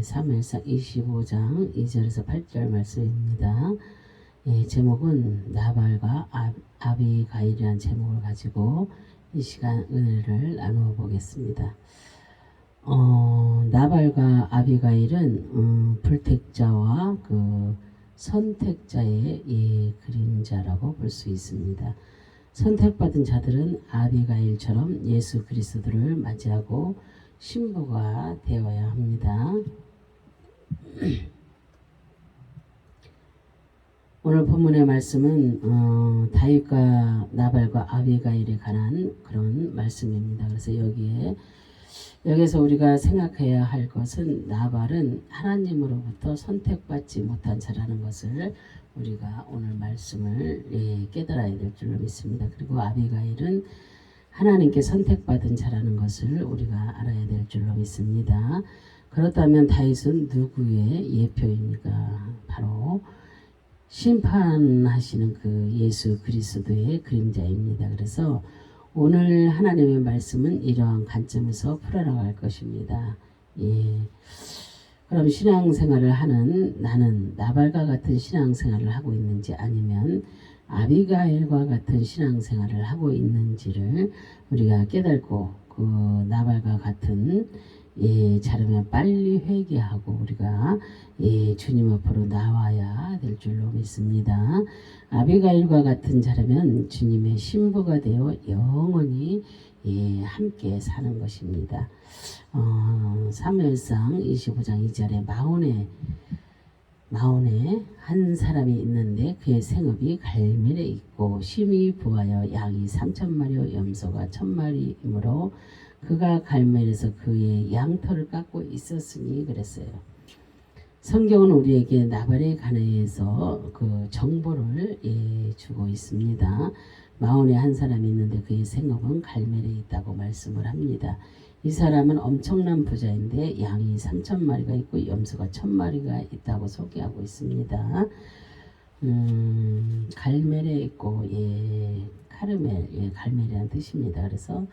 사무엘상 25장 2절에서 8절 말씀입니다. 제목은 나발과 아비가일이라는 제목을 가지고 이 시간 은혜를 나누어 보겠습니다. 나발과 아비가일은 불택자와 그 선택자의 그림자라고 볼 수 있습니다. 선택받은 자들은 아비가일처럼 예수 그리스도를 맞이하고 신부가 되어야 합니다. 오늘 본문의 말씀은 다윗과 나발과 아비가일에 관한 그런 말씀입니다. 그래서 여기에서 우리가 생각해야 할 것은 나발은 하나님으로부터 선택받지 못한 자라는 것을 우리가 오늘 말씀을 깨달아야 될 줄로 믿습니다. 그리고 아비가일은 하나님께 선택받은 자라는 것을 우리가 알아야 될 줄로 믿습니다. 그렇다면 다윗은 누구의 예표입니까? 바로 심판하시는 그 예수 그리스도의 그림자입니다. 그래서 오늘 하나님의 말씀은 이러한 관점에서 풀어나갈 것입니다. 그럼 신앙생활을 하는 나는 나발과 같은 신앙생활을 하고 있는지 아니면 아비가일과 같은 신앙생활을 하고 있는지를 우리가 깨닫고 그 나발과 같은 자라면 빨리 회개하고 우리가 주님 앞으로 나와야 될 줄로 믿습니다. 아비가일과 같은 자라면 주님의 신부가 되어 영원히 함께 사는 것입니다. 사무엘상 25장 2절에 마온에 한 사람이 있는데 그의 생업이 갈멜에 있고 심히 부하여 양이 3,000마리요 염소가 1,000마리이므로 그가 갈멜에서 그의 양털을 깎고 있었으니 그랬어요. 성경은 우리에게 나발에 관해서 그 정보를 주고 있습니다. 마온에 한 사람이 있는데 그의 생업은 갈멜에 있다고 말씀을 합니다. 이 사람은 엄청난 부자인데 양이 3,000마리가 있고 염소가 1,000마리가 있다고 소개하고 있습니다. 갈멜에 있고 카르멜 갈멜이라는 뜻입니다. 그래서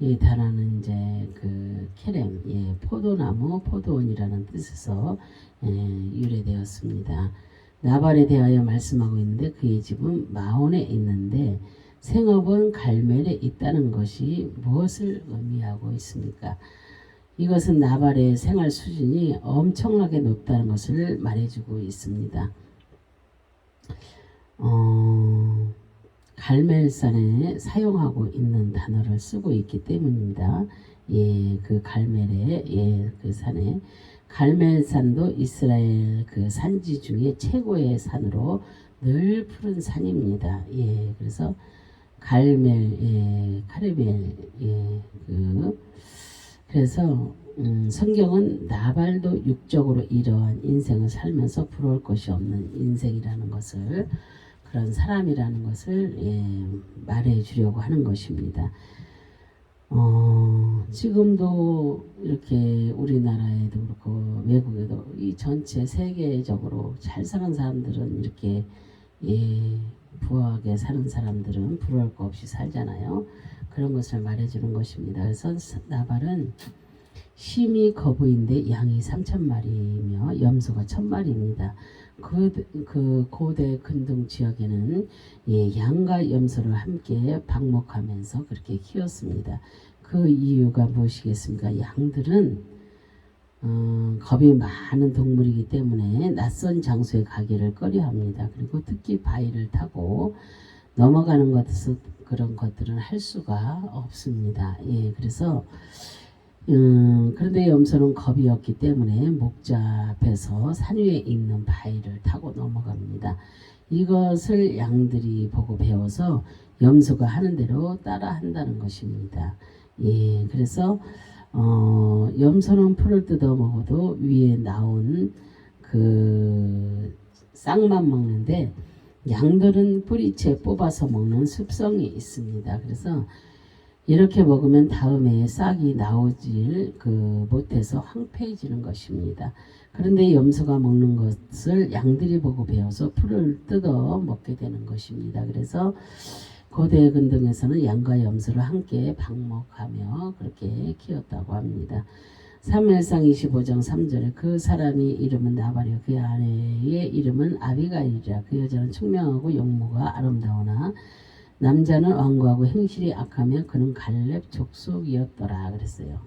이 단어는 이제 그 케렘 포도나무 포도원이라는 뜻에서 유래되었습니다. 나발에 대하여 말씀하고 있는데 그의 집은 마온에 있는데 생업은 갈멜에 있다는 것이 무엇을 의미하고 있습니까? 이것은 나발의 생활 수준이 엄청나게 높다는 것을 말해주고 있습니다. 갈멜산에 사용하고 있는 단어를 쓰고 있기 때문입니다. 그 갈멜의 그 산에 갈멜산도 이스라엘 그 산지 중에 최고의 산으로 늘 푸른 산입니다. 그래서 갈멜, 카르멜, 그래서 성경은 나발도 육적으로 이러한 인생을 살면서 부러울 것이 없는 인생이라는 것을 그런 사람이라는 것을 말해 주려고 하는 것입니다. 지금도 이렇게 우리나라에도 그렇고 외국에도 이 전체 세계적으로 잘 사는 사람들은 이렇게 부하게 사는 사람들은 부러울 거 없이 살잖아요. 그런 것을 말해주는 것입니다. 그래서 나발은 심히 거부인데 양이 3,000마리이며 염소가 1,000마리입니다. 그 고대 근동 지역에는 양과 염소를 함께 방목하면서 그렇게 키웠습니다. 그 이유가 무엇이겠습니까? 양들은 겁이 많은 동물이기 때문에 낯선 장소에 가기를 꺼려합니다. 그리고 특히 바위를 타고 넘어가는 그런 것들은 할 수가 없습니다. 그래서 그런데 염소는 겁이 없기 때문에 목자 앞에서 산 위에 있는 바위를 타고 넘어갑니다. 이것을 양들이 보고 배워서 염소가 하는 대로 따라 한다는 것입니다. 그래서 염소는 풀을 뜯어 먹어도 위에 나온 그 싹만 먹는데 양들은 뿌리채 뽑아서 먹는 습성이 있습니다. 그래서 이렇게 먹으면 다음에 싹이 나오질 못해서 황폐해지는 것입니다. 그런데 염소가 먹는 것을 양들이 보고 배워서 풀을 뜯어 먹게 되는 것입니다. 그래서 고대 근동에서는 양과 염소를 함께 방목하며 그렇게 키웠다고 합니다. 사무엘상 25장 3절에 그 사람이 이름은 나발이요 그 아내의 이름은 아비가일이라. 그 여자는 총명하고 용모가 아름다우나 남자는 완고하고 행실이 악하며 그는 갈렙 족속이었더라 그랬어요.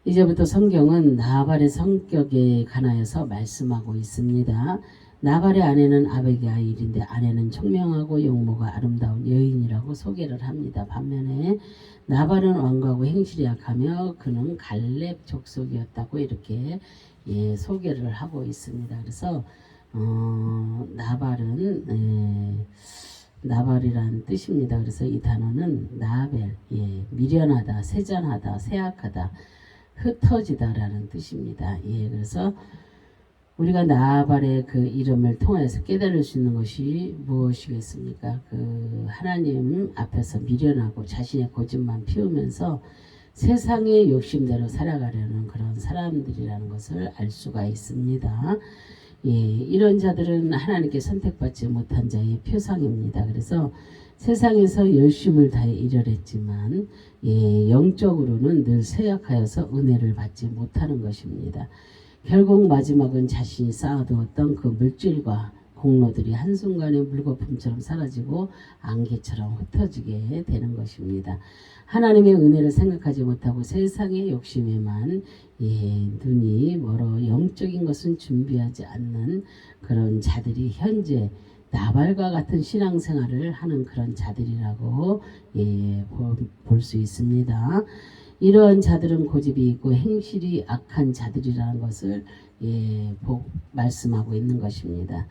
이제부터 성경은 나발의 성격에 관하여서 말씀하고 있습니다. 나발의 아내는 아비가일인데 아내는 총명하고 용모가 아름다운 여인이라고 소개를 합니다. 반면에 나발은 완고하고 행실이 약하며 그는 갈렙 족속이었다고 이렇게 소개를 하고 있습니다. 그래서 나발은 나발이라는 뜻입니다. 그래서 이 단어는 나벨, 미련하다, 세잔하다, 세악하다, 흩어지다라는 뜻입니다. 그래서 우리가 나발의 그 이름을 통해서 깨달을 수 있는 것이 무엇이겠습니까? 그 하나님 앞에서 미련하고 자신의 고집만 피우면서 세상의 욕심대로 살아가려는 그런 사람들이라는 것을 알 수가 있습니다. 이런 자들은 하나님께 선택받지 못한 자의 표상입니다. 그래서 세상에서 열심을 다해 일을 했지만 영적으로는 늘 쇠약하여서 은혜를 받지 못하는 것입니다. 결국 마지막은 자신이 쌓아두었던 그 물질과 공로들이 한순간에 물거품처럼 사라지고 안개처럼 흩어지게 되는 것입니다. 하나님의 은혜를 생각하지 못하고 세상의 욕심에만 눈이 멀어 영적인 것은 준비하지 않는 그런 자들이 현재 나발과 같은 신앙생활을 하는 그런 자들이라고 볼 수 있습니다. 이러한 자들은 고집이 있고 행실이 악한 자들이라는 것을 말씀하고 있는 것입니다.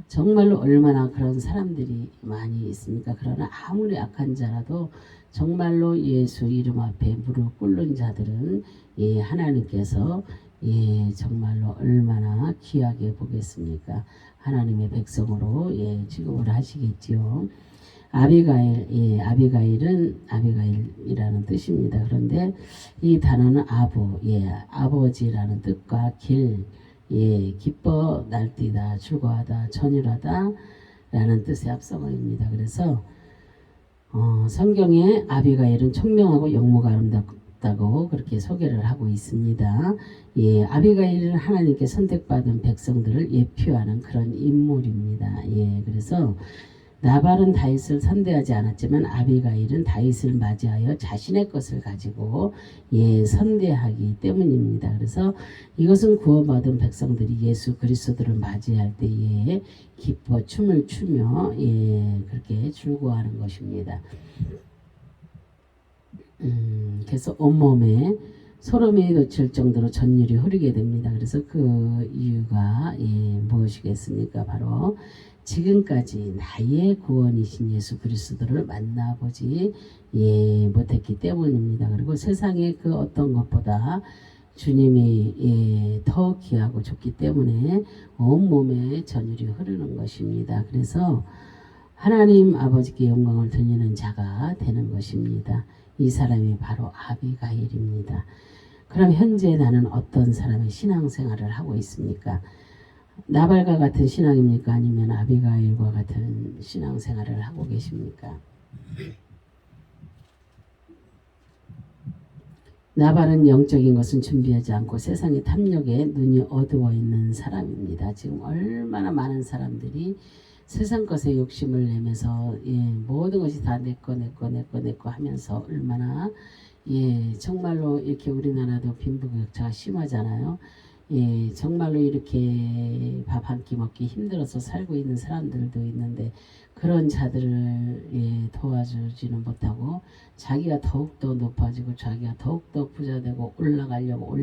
정말로 얼마나 그런 사람들이 많이 있습니까? 그러나 아무리 악한 자라도 정말로 예수 이름 앞에 무릎 꿇는 자들은 하나님께서 정말로 얼마나 귀하게 보겠습니까? 하나님의 백성으로 취급을 하시겠지요. 아비가일이라는 뜻입니다. 그런데 이 단어는 아버지라는 뜻과 길, 기뻐 날뛰다, 출고하다, 전율하다 라는 뜻의 합성어입니다. 그래서 성경에 아비가일은 총명하고 용모가 아름답다고 그렇게 소개를 하고 있습니다. 아비가일은 하나님께 선택받은 백성들을 예표하는 그런 인물입니다. 그래서 나발은 다윗을 선대하지 않았지만 아비가일은 다윗을 맞이하여 자신의 것을 가지고 선대하기 때문입니다. 그래서 이것은 구원받은 백성들이 예수 그리스도를 맞이할 때에 기뻐 춤을 추며 그렇게 즐거워하는 것입니다. 그래서 온몸에 소름이 돋칠 정도로 전율이 흐르게 됩니다. 그래서 그 이유가 무엇이겠습니까? 바로 지금까지 나의 구원이신 예수 그리스도를 만나보지 못했기 때문입니다. 그리고 세상의 그 어떤 것보다 주님이 더 귀하고 좋기 때문에 온몸에 전율이 흐르는 것입니다. 그래서 하나님 아버지께 영광을 돌리는 자가 되는 것입니다. 이 사람이 바로 아비가일입니다. 그럼 현재 나는 어떤 사람의 신앙생활을 하고 있습니까? 나발과 같은 신앙입니까? 아니면 아비가일과 같은 신앙생활을 하고 계십니까? 나발은 영적인 것은 준비하지 않고 세상의 탐욕에 눈이 어두워 있는 사람입니다. 지금 얼마나 많은 사람들이 세상 것에 욕심을 내면서 모든 것이 다 내꺼 하면서 얼마나 정말로 이렇게 우리나라도 빈부격차가 심하잖아요. 정말로 이렇게 밥 한 끼 먹기 힘들어서 살고 있는 사람들도 있는데 그런 자들을 도와주지는 못하고 자기가 더욱더 높아지고 자기가 더욱더 부자되고 올려가려고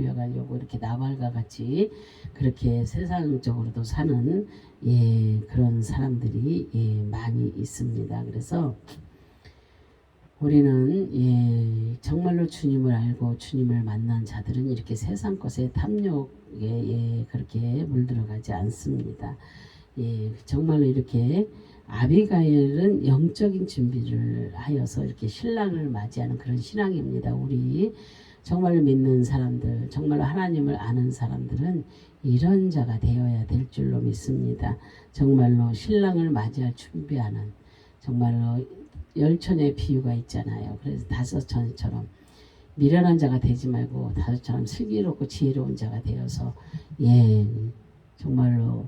이렇게 나발과 같이 그렇게 세상적으로도 사는 그런 사람들이 많이 있습니다. 그래서 우리는 정말로 주님을 알고 주님을 만난 자들은 이렇게 세상 것에 탐욕에 그렇게 물들어가지 않습니다. 정말로 이렇게 아비가일은 영적인 준비를 하여서 이렇게 신랑을 맞이하는 그런 신앙입니다. 우리 정말로 믿는 사람들, 정말로 하나님을 아는 사람들은 이런 자가 되어야 될 줄로 믿습니다. 정말로 신랑을 맞이할 준비하는 정말로 열천의 비유가 있잖아요. 그래서 다섯천처럼 미련한 자가 되지 말고 다윗처럼 슬기롭고 지혜로운 자가 되어서 예 정말로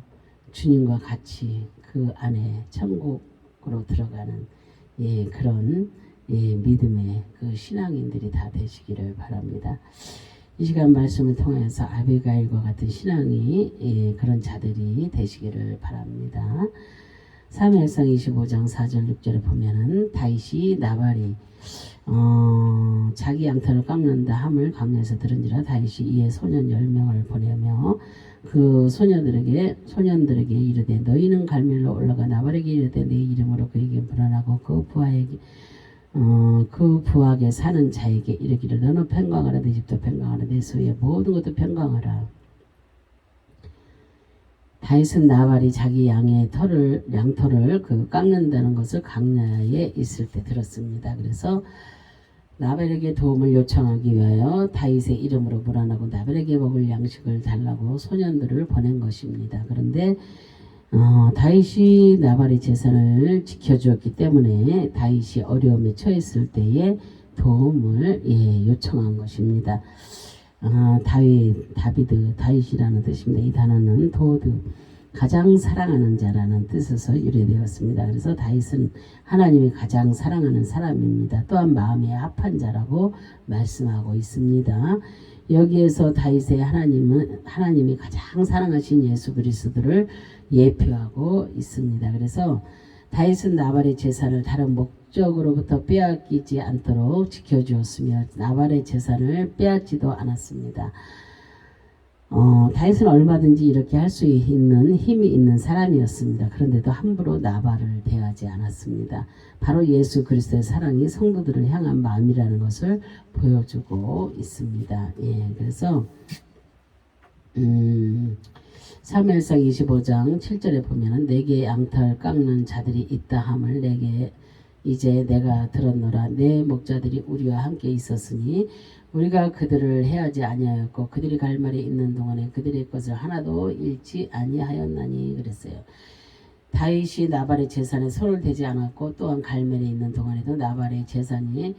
주님과 같이 그 안에 천국으로 들어가는 예 그런 예 믿음의 그 신앙인들이 다 되시기를 바랍니다. 이 시간 말씀을 통해서 아비가일과 같은 신앙이 예, 그런 자들이 되시기를 바랍니다. 사무엘상 25장 4절 6절에 보면은 다윗이 나발이 자기 양털을 깎는다 함을 광야에서 들은지라 다윗이 이에 소년 10명을 보내며 그 소년들에게 이르되 너희는 갈멜로 올라가 나발에게 이르되 내 이름으로 그에게 불안하고 그 부하게 사는 자에게 이르기를 너는 평강하라 내 집도 평강하라 내 소유의 모든 것도 평강하라. 다윗은 나발이 자기 양털을 그 깎는다는 것을 광야에 있을 때 들었습니다. 그래서 나발에게 도움을 요청하기 위하여 다윗의 이름으로 불안하고 나발에게 먹을 양식을 달라고 소년들을 보낸 것입니다. 그런데 다윗이 나발의 재산을 지켜주었기 때문에 다윗이 어려움에 처했을 때에 도움을 요청한 것입니다. 다윗이라는 뜻입니다. 이 단어는 도드, 가장 사랑하는 자라는 뜻에서 유래되었습니다. 그래서 다윗은 하나님이 가장 사랑하는 사람입니다. 또한 마음에 합한 자라고 말씀하고 있습니다. 여기에서 다윗의 하나님이 가장 사랑하신 예수 그리스도를 예표하고 있습니다. 그래서 다윗은 나발의 재산을 다른 목적으로부터 빼앗기지 않도록 지켜주었으며 나발의 재산을 빼앗지도 않았습니다. 다윗은 얼마든지 이렇게 할 수 있는 힘이 있는 사람이었습니다. 그런데도 함부로 나발을 대하지 않았습니다. 바로 예수 그리스도의 사랑이 성도들을 향한 마음이라는 것을 보여주고 있습니다. 예, 그래서 사무엘상 25장 7절에 보면은 내게 양털 깎는 자들이 있다 함을 내게 이제 내가 들었노라. 내 목자들이 우리와 함께 있었으니 우리가 그들을 해하지 아니하였고 그들이 갈멜에 있는 동안에 그들의 것을 하나도 잃지 아니하였나니 그랬어요. 다윗이 나발의 재산에 손을 대지 않았고 또한 갈멜에 있는 동안에도 나발의 재산이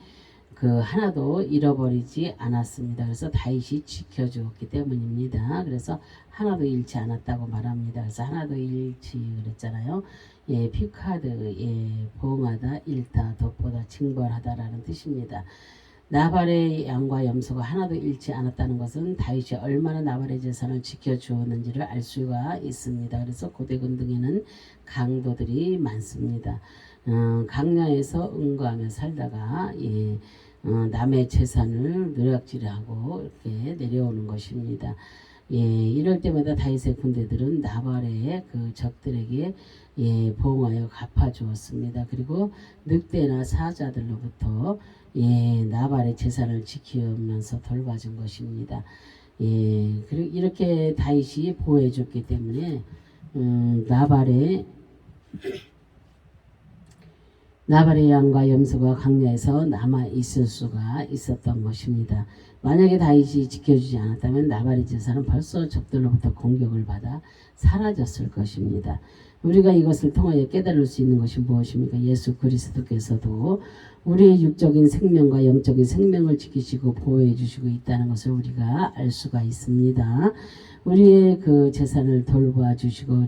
그 하나도 잃어버리지 않았습니다. 그래서 다윗이 지켜주었기 때문입니다. 그래서 하나도 잃지 않았다고 말합니다. 그래서 하나도 잃지 그랬잖아요. 예, 피카드, 예, 보응하다, 잃다, 돋보다, 징벌하다라는 뜻입니다. 나발의 양과 염소가 하나도 잃지 않았다는 것은 다윗이 얼마나 나발의 재산을 지켜주었는지를 알 수가 있습니다. 그래서 고대군 등에는 강도들이 많습니다. 강야에서 응거하며 살다가 예, 남의 재산을 노략질하고 이렇게 내려오는 것입니다. 예, 이럴 때마다 다윗의 군대들은 나발의 그 적들에게 예, 보응하여 갚아주었습니다. 그리고 늑대나 사자들로부터 예, 나발의 재산을 지키면서 돌봐준 것입니다. 예, 그리고 이렇게 다윗이 보호해줬기 때문에 나발의 양과 염소가 광야에서 남아 있을 수가 있었던 것입니다. 만약에 다윗이 지켜주지 않았다면 나발의 재산은 벌써 적들로부터 공격을 받아 사라졌을 것입니다. 우리가 이것을 통하여 깨달을 수 있는 것이 무엇입니까? 예수 그리스도께서도 우리의 육적인 생명과 영적인 생명을 지키시고 보호해 주시고 있다는 것을 우리가 알 수가 있습니다. 우리의 그 재산을 돌봐 주시고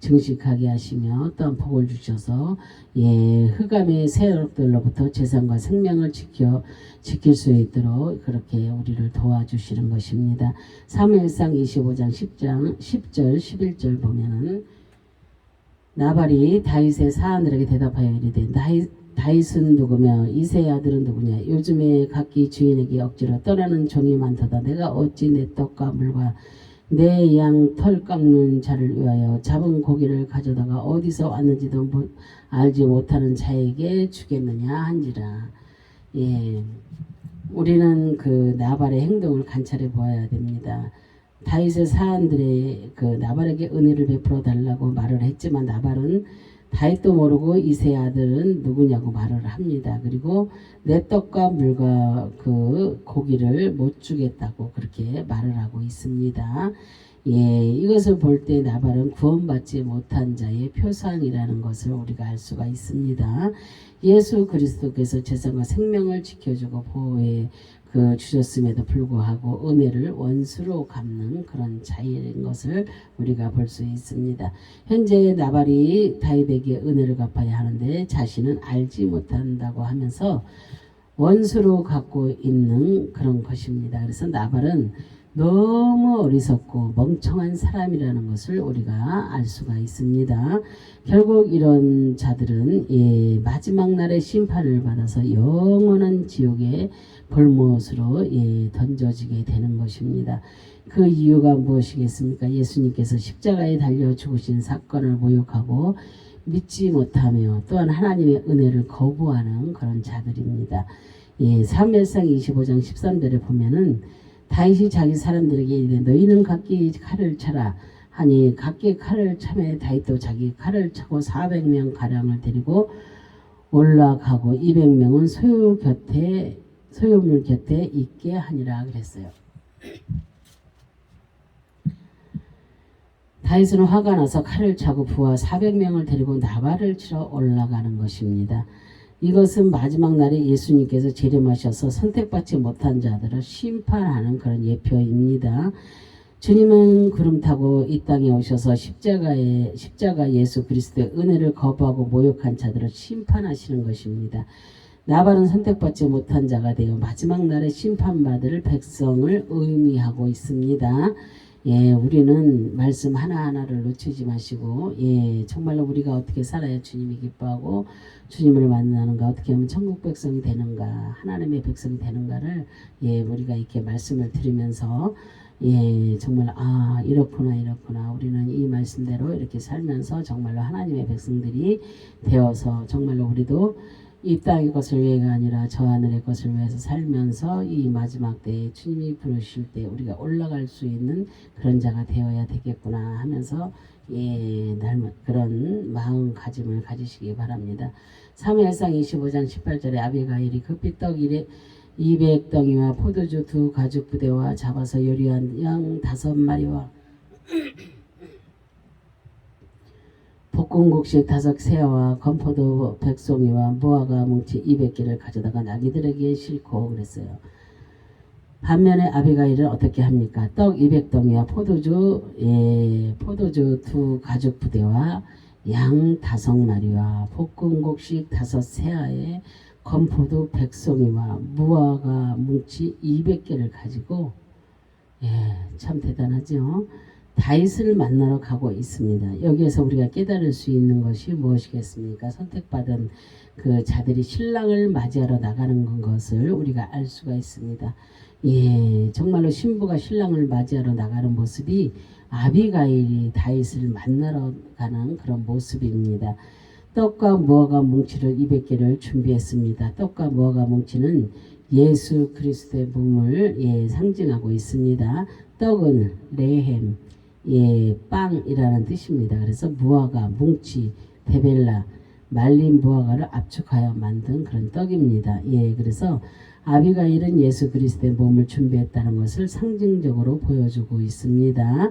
증식하게 하시며 또한 복을 주셔서 예, 흑암의 세력들로부터 재산과 생명을 지킬 수 있도록 그렇게 우리를 도와주시는 것입니다. 사무엘상 25장 10절 11절 보면은 나발이 다윗의 사하들에게 대답하여 이르되 다윗은 누구며 이새의 아들은 누구냐? 요즘에 각기 주인에게 억지로 떠나는 종이 많도다. 내가 어찌 내 떡과 물과 내 양 털 깎는 자를 위하여 잡은 고기를 가져다가 어디서 왔는지도 알지 못하는 자에게 주겠느냐 한지라. 예, 우리는 그 나발의 행동을 관찰해 보아야 됩니다. 다윗의 사람들의 그 나발에게 은혜를 베풀어 달라고 말을 했지만 나발은 다윗도 모르고 이새의 아들은 누구냐고 말을 합니다. 그리고 내 떡과 물과 그 고기를 못 주겠다고 그렇게 말을 하고 있습니다. 예, 이것을 볼 때 나발은 구원받지 못한 자의 표상이라는 것을 우리가 알 수가 있습니다. 예수 그리스도께서 재산과 생명을 지켜주고 보호해 주셨음에도 불구하고 은혜를 원수로 갚는 그런 자인 것을 우리가 볼 수 있습니다. 현재 나발이 다윗에게 은혜를 갚아야 하는데 자신은 알지 못한다고 하면서 원수로 갖고 있는 그런 것입니다. 그래서 나발은 너무 어리석고 멍청한 사람이라는 것을 우리가 알 수가 있습니다. 결국 이런 자들은 마지막 날에 심판을 받아서 영원한 지옥의 벌못으로 던져지게 되는 것입니다. 그 이유가 무엇이겠습니까? 예수님께서 십자가에 달려 죽으신 사건을 모욕하고 믿지 못하며 또한 하나님의 은혜를 거부하는 그런 자들입니다. 사무엘상 25장 13절에 보면은 다윗이 자기 사람들에게 이르되 너희는 각기 칼을 차라 하니 각기 칼을 차매 다윗도 자기 칼을 차고 400명 가량을 데리고 올라가고 200명은 소유물 곁에 있게 하니라 그랬어요. 다윗은 화가 나서 칼을 차고 부하 400명을 데리고 나발을 치러 올라가는 것입니다. 이것은 마지막 날에 예수님께서 재림하셔서 선택받지 못한 자들을 심판하는 그런 예표입니다. 주님은 구름 타고 이 땅에 오셔서 십자가 예수 그리스도의 은혜를 거부하고 모욕한 자들을 심판하시는 것입니다. 나발은 선택받지 못한 자가 되어 마지막 날에 심판받을 백성을 의미하고 있습니다. 우리는 말씀 하나하나를 놓치지 마시고 정말로 우리가 어떻게 살아야 주님이 기뻐하고 주님을 만나는가, 어떻게 하면 천국 백성이 되는가, 하나님의 백성이 되는가를 우리가 이렇게 말씀을 들으면서 정말 이렇구나 우리는 이 말씀대로 이렇게 살면서 정말로 하나님의 백성들이 되어서 정말로 우리도 이 땅의 것을 위해가 아니라 저 하늘의 것을 위해서 살면서 이 마지막 때에 주님이 부르실 때 우리가 올라갈 수 있는 그런 자가 되어야 되겠구나 하면서 그런 마음가짐을 가지시기 바랍니다. 사무엘상 25장 18절에 아비가일이 급히 떡 200덩이와 포도주 2 가죽 부대와 잡아서 요리한 양 5마리와 볶음국식 5새와 건포도 100송이와 무화과 뭉치 200개를 가져다가 나귀들에게 싣고 그랬어요. 반면에 아비가일은 어떻게 합니까? 떡 200덩이와 포도주 2 가죽 부대와 양 5마리와 볶음국식 5새하에 건포도 100송이와 무화과 뭉치 200개를 가지고 참 대단하죠. 다윗을 만나러 가고 있습니다. 여기에서 우리가 깨달을 수 있는 것이 무엇이겠습니까? 선택받은 그 자들이 신랑을 맞이하러 나가는 것을 우리가 알 수가 있습니다. 정말로 신부가 신랑을 맞이하러 나가는 모습이 아비가일이 다윗을 만나러 가는 그런 모습입니다. 떡과 무화과 뭉치를 200개를 준비했습니다. 떡과 무화과 뭉치는 예수 그리스도의 몸을 상징하고 있습니다. 떡은 레헴, 빵이라는 뜻입니다. 그래서 무화과, 뭉치, 데벨라, 말린 무화과를 압축하여 만든 그런 떡입니다. 그래서 아비가일은 예수 그리스도의 몸을 준비했다는 것을 상징적으로 보여주고 있습니다.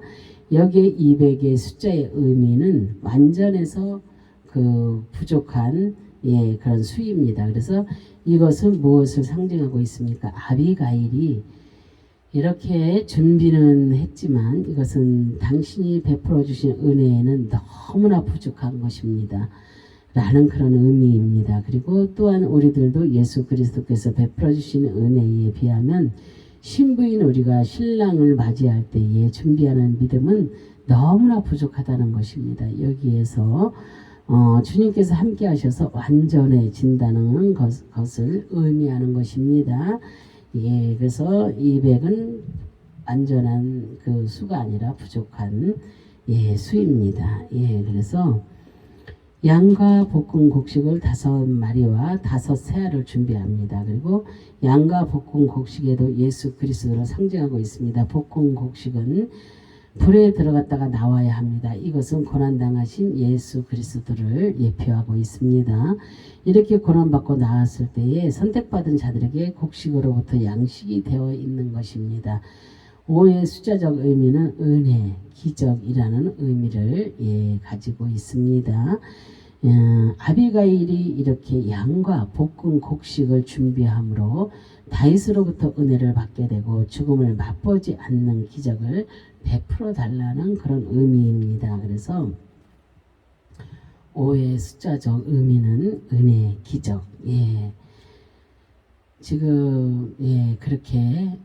여기에 200의 숫자의 의미는 완전해서 부족한 그런 수입니다. 그래서 이것은 무엇을 상징하고 있습니까? 아비가일이 이렇게 준비는 했지만 이것은 당신이 베풀어 주신 은혜에는 너무나 부족한 것입니다. 라는 그런 의미입니다. 그리고 또한 우리들도 예수 그리스도께서 베풀어 주신 은혜에 비하면 신부인 우리가 신랑을 맞이할 때에 준비하는 믿음은 너무나 부족하다는 것입니다. 여기에서 주님께서 함께 하셔서 완전해진다는 것을 의미하는 것입니다. 그래서 200은 완전한 그 수가 아니라 부족한 수입니다. 그래서 양과 볶은 곡식을 5마리와 5새알을 준비합니다. 그리고 양과 볶은 곡식에도 예수 그리스도를 상징하고 있습니다. 볶은 곡식은 불에 들어갔다가 나와야 합니다. 이것은 고난당하신 예수 그리스도를 예표하고 있습니다. 이렇게 고난받고 나왔을 때에 선택받은 자들에게 곡식으로부터 양식이 되어 있는 것입니다. 오의 숫자적 의미는 은혜, 기적이라는 의미를 가지고 있습니다. 아비가일이 이렇게 양과 볶은 곡식을 준비함으로 다윗으로부터 은혜를 받게 되고 죽음을 맛보지 않는 기적을 베풀어 달라는 그런 의미입니다. 그래서 오의 숫자적 의미는 은혜, 기적. 지금 그렇게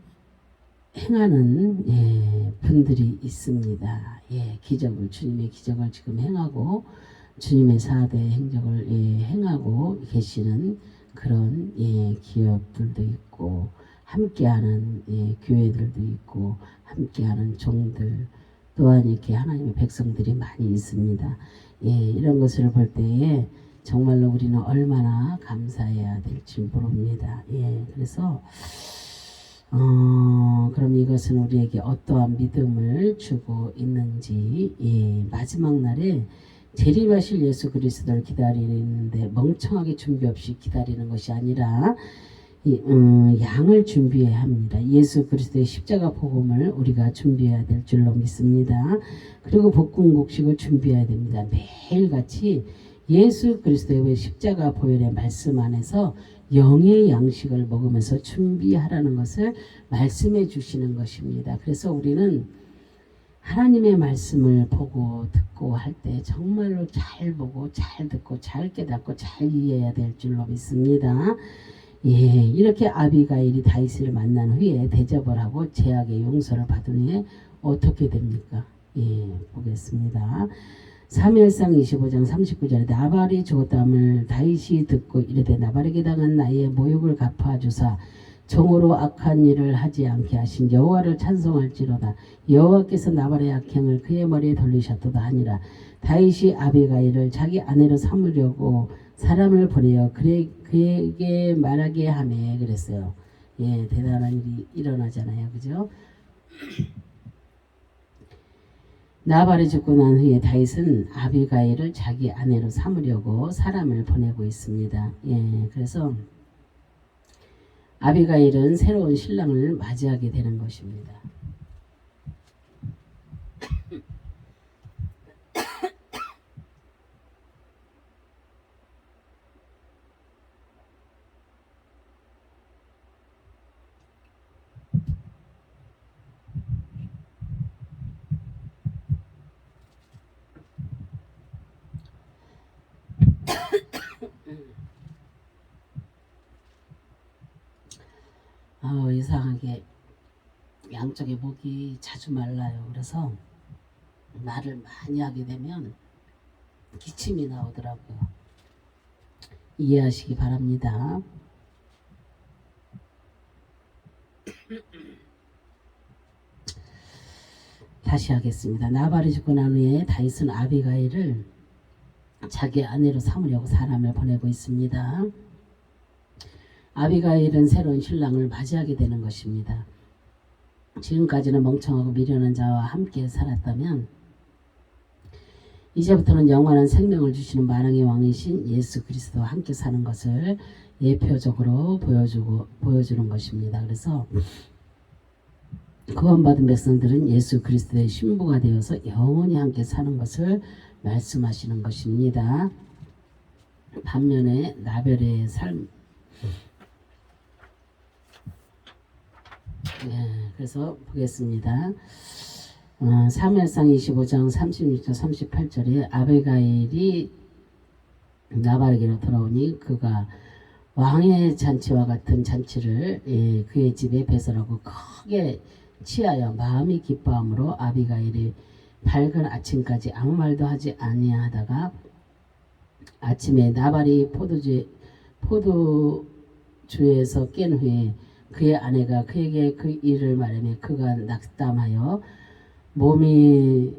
행하는 분들이 있습니다. 기적을 주님의 기적을 지금 행하고 주님의 4대 행적을 행하고 계시는 그런 기업들도 있고 함께하는 교회들도 있고 함께하는 종들 또한 이렇게 하나님의 백성들이 많이 있습니다. 이런 것을 볼 때에 정말로 우리는 얼마나 감사해야 될지 모릅니다. 그래서 그럼 이것은 우리에게 어떠한 믿음을 주고 있는지 마지막 날에 재림하실 예수 그리스도를 기다리는데 멍청하게 준비 없이 기다리는 것이 아니라 양을 준비해야 합니다. 예수 그리스도의 십자가 복음을 우리가 준비해야 될 줄로 믿습니다. 그리고 볶은 곡식을 준비해야 됩니다. 매일같이 예수 그리스도의 십자가 보혈의 말씀 안에서 영의 양식을 먹으면서 준비하라는 것을 말씀해 주시는 것입니다. 그래서 우리는 하나님의 말씀을 보고 듣고 할 때 정말로 잘 보고 잘 듣고 잘 깨닫고 잘 이해해야 될 줄로 믿습니다. 이렇게 아비가일이 다윗을 만난 후에 대접을 하고 제약의 용서를 받은 후에 어떻게 됩니까? 보겠습니다. 사무엘상 25장 39절에 나발이 죽었다함을 다윗이 듣고 이르되 나발에게 당한 나의 모욕을 갚아주사 정오로 악한 일을 하지 않게 하신 여호와를 찬송할지로다. 여호와께서 나발의 악행을 그의 머리에 돌리셨도다 하니라. 다윗이 아비가일을 자기 아내로 삼으려고 사람을 보내어 그에게 말하게 하매 그랬어요. 대단한 일이 일어나잖아요. 그죠? 나발이 죽고 난 후에 다윗은 아비가일을 자기 아내로 삼으려고 사람을 보내고 있습니다. 그래서 아비가일은 새로운 신랑을 맞이하게 되는 것입니다. 이상하게 양쪽에 목이 자주 말라요. 그래서 말을 많이 하게 되면 기침이 나오더라고요. 이해하시기 바랍니다. 다시 하겠습니다. 나발이 죽고 난 후에 다윗은 아비가일을 자기 아내로 삼으려고 사람을 보내고 있습니다. 아비가일은 새로운 신랑을 맞이하게 되는 것입니다. 지금까지는 멍청하고 미련한 자와 함께 살았다면 이제부터는 영원한 생명을 주시는 만왕의 왕이신 예수 그리스도와 함께 사는 것을 예표적으로 보여주는 것입니다. 그래서 구원받은 백성들은 예수 그리스도의 신부가 되어서 영원히 함께 사는 것을 말씀하시는 것입니다. 반면에 나별의 삶 그래서 보겠습니다. 사무엘상 25장 36절 38절에 아비가일이 나발에게로 돌아오니 그가 왕의 잔치와 같은 잔치를 그의 집에 배설하고 크게 취하여 마음이 기뻐함으로 아비가일이 밝은 아침까지 아무 말도 하지 아니하다가 아침에 나발이 포도주에서 깬 후에 그의 아내가 그에게 그 일을 말하며 그가 낙담하여 몸이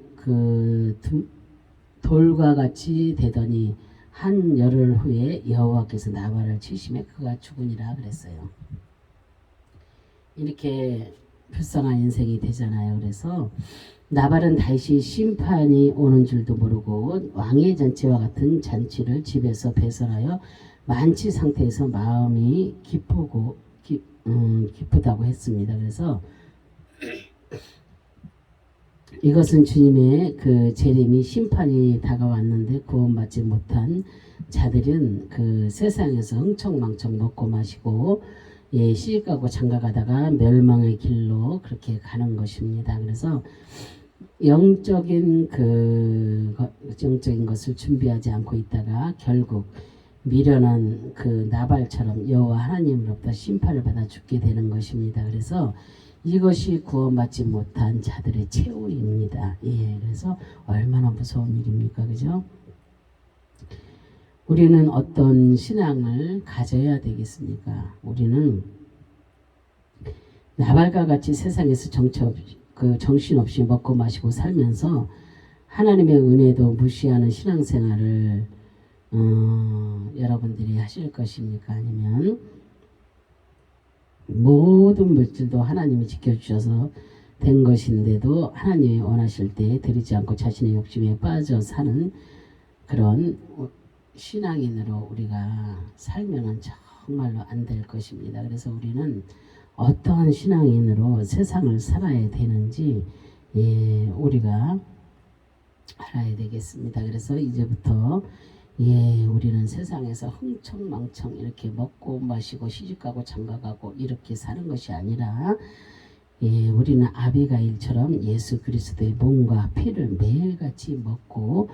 돌과 같이 되더니 한 열흘 후에 여호와께서 나발을 치시매 그가 죽으니라 그랬어요. 이렇게 불쌍한 인생이 되잖아요. 그래서 나발은 다시 심판이 오는 줄도 모르고 왕의 잔치와 같은 잔치를 집에서 배설하여 만취 상태에서 마음이 기쁘다고 했습니다. 그래서 이것은 주님의 그 재림이 심판이 다가왔는데 구원받지 못한 자들은 그 세상에서 흥청망청 먹고 마시고 시집가고 장가가다가 멸망의 길로 그렇게 가는 것입니다. 그래서 영적인 것을 준비하지 않고 있다가 결국 미련한 그 나발처럼 여호와 하나님으로부터 심판을 받아 죽게 되는 것입니다. 그래서 이것이 구원받지 못한 자들의 최후입니다. 그래서 얼마나 무서운 일입니까, 그죠? 우리는 어떤 신앙을 가져야 되겠습니까? 우리는 나발과 같이 세상에서 정신없이 먹고 마시고 살면서 하나님의 은혜도 무시하는 신앙생활을 여러분들이 하실 것입니까? 아니면 모든 물질도 하나님이 지켜주셔서 된 것인데도 하나님이 원하실 때 드리지 않고 자신의 욕심에 빠져 사는 그런 신앙인으로 우리가 살면은 정말로 안 될 것입니다. 그래서 우리는 어떠한 신앙인으로 세상을 살아야 되는지 우리가 알아야 되겠습니다. 그래서 이제부터 우리는 세상에서 흥청망청 이렇게 먹고 마시고 시집가고 장가가고 이렇게 사는 것이 아니라 우리는 아비가일처럼 예수 그리스도의 몸과 피를 매일같이 먹고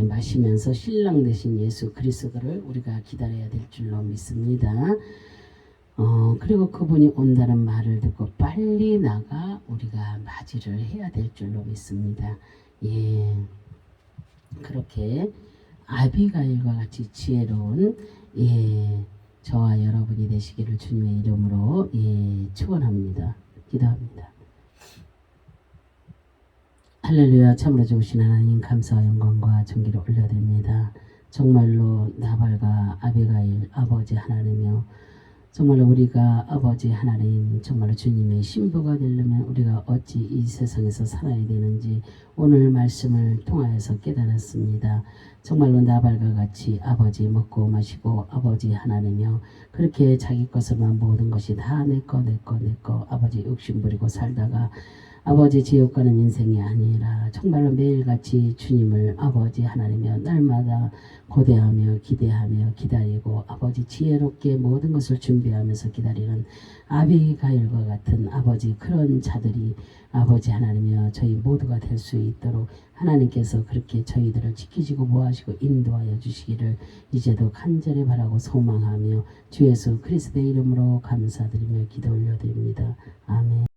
마시면서 신랑 되신 예수 그리스도를 우리가 기다려야 될 줄로 믿습니다. 그리고 그분이 온다는 말을 듣고 빨리 나가 우리가 맞이를 해야 될 줄로 믿습니다. 그렇게 아비가일과 같이 지혜로운 저와 여러분이 되시기를 주님의 이름으로 축원합니다. 기도합니다. 할렐루야. 참으로 좋으신 하나님 감사와 영광과 존귀를 올려드립니다. 정말로 나발과 아비가일 아버지 하나님이여, 정말로 우리가 아버지 하나님 정말로 주님의 신부가 되려면 우리가 어찌 이 세상에서 살아야 되는지 오늘 말씀을 통하여서 깨달았습니다. 정말로 나발과 같이 아버지 먹고 마시고 아버지 하나님이여 그렇게 자기 것으로만 모든 것이 다 내꺼 아버지 욕심 부리고 살다가 아버지 지옥 가는 인생이 아니라 정말로 매일같이 주님을 아버지 하나님이여 날마다 고대하며 기대하며 기다리고 아버지 지혜롭게 모든 것을 준비하면서 기다리는 아비가일과 같은 아버지 그런 자들이 아버지 하나님이여 저희 모두가 될 수 있도록 하나님께서 그렇게 저희들을 지키시고 보호하시고 인도하여 주시기를 이제도 간절히 바라고 소망하며 주 예수 그리스도의 이름으로 감사드리며 기도 올려드립니다. 아멘.